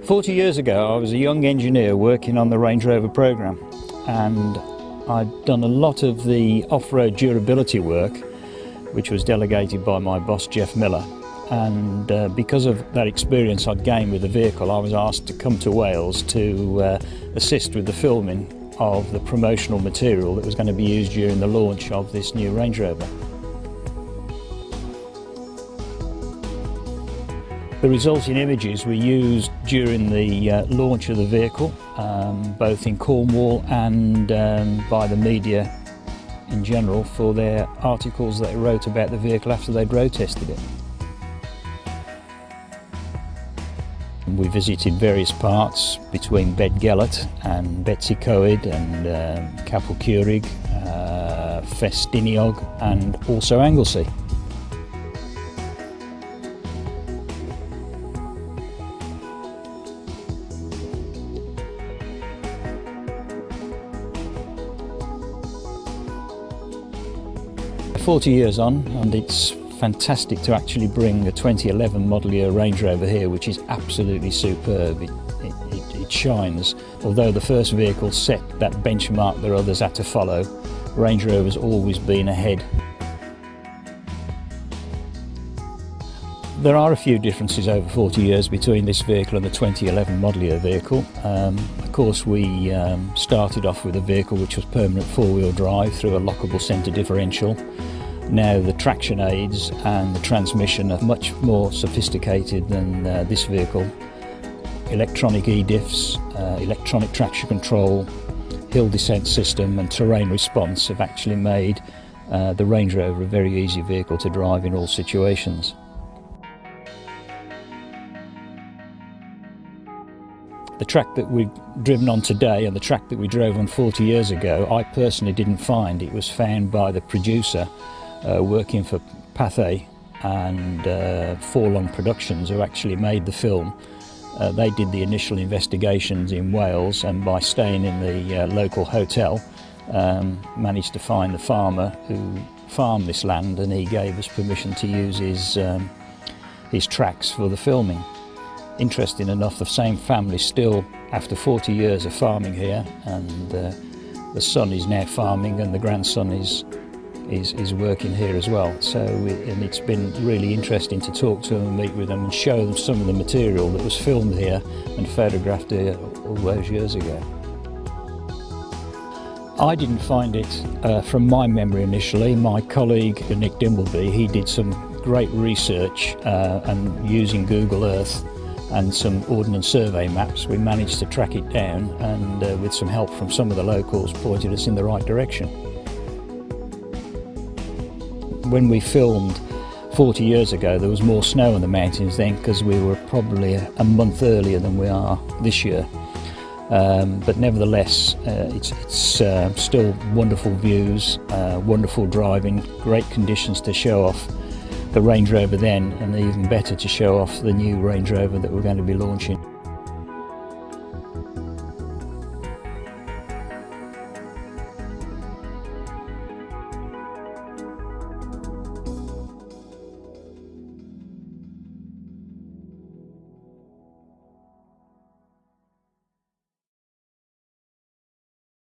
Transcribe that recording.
"40 years ago I was a young engineer working on the Range Rover programme, and I'd done a lot of the off-road durability work which was delegated by my boss Jeff Miller, and because of that experience I'd gained with the vehicle, I was asked to come to Wales to assist with the filming of the promotional material that was going to be used during the launch of this new Range Rover. The resulting images were used during the launch of the vehicle, both in Cornwall and by the media in general, for their articles that they wrote about the vehicle after they'd road tested it. We visited various parts between Bedgellet and Betsy Coed and Capel Curig, Festiniog and also Anglesey. "40 years on, and it's fantastic to actually bring a 2011 model year Range Rover here, which is absolutely superb. It shines. Although the first vehicle set that benchmark that others had to follow, Range Rover's always been ahead. There are a few differences over 40 years between this vehicle and the 2011 model year vehicle. Of course, we started off with a vehicle which was permanent four-wheel drive through a lockable centre differential. Now the traction aids and the transmission are much more sophisticated than this vehicle. Electronic e-diffs, electronic traction control, hill descent system and terrain response have actually made the Range Rover a very easy vehicle to drive in all situations. The track that we've driven on today and the track that we drove on 40 years ago, I personally didn't find. It was found by the producer working for Pathé and Forlong Productions, who actually made the film. They did the initial investigations in Wales, and by staying in the local hotel managed to find the farmer who farmed this land, and he gave us permission to use his tracks for the filming. Interesting enough, the same family still, after 40 years, are farming here, and the son is now farming and the grandson is working here as well. So and it's been really interesting to talk to them and meet with them and show them some of the material that was filmed here and photographed here all those years ago. I didn't find it from my memory initially. My colleague Nick Dimbleby, he did some great research and using Google Earth and some Ordnance Survey maps, we managed to track it down, and with some help from some of the locals, pointed us in the right direction. When we filmed 40 years ago, there was more snow on the mountains then, because we were probably a month earlier than we are this year. But nevertheless, it's still wonderful views, wonderful driving, great conditions to show off the Range Rover then, and even better to show off the new Range Rover that we're going to be launching.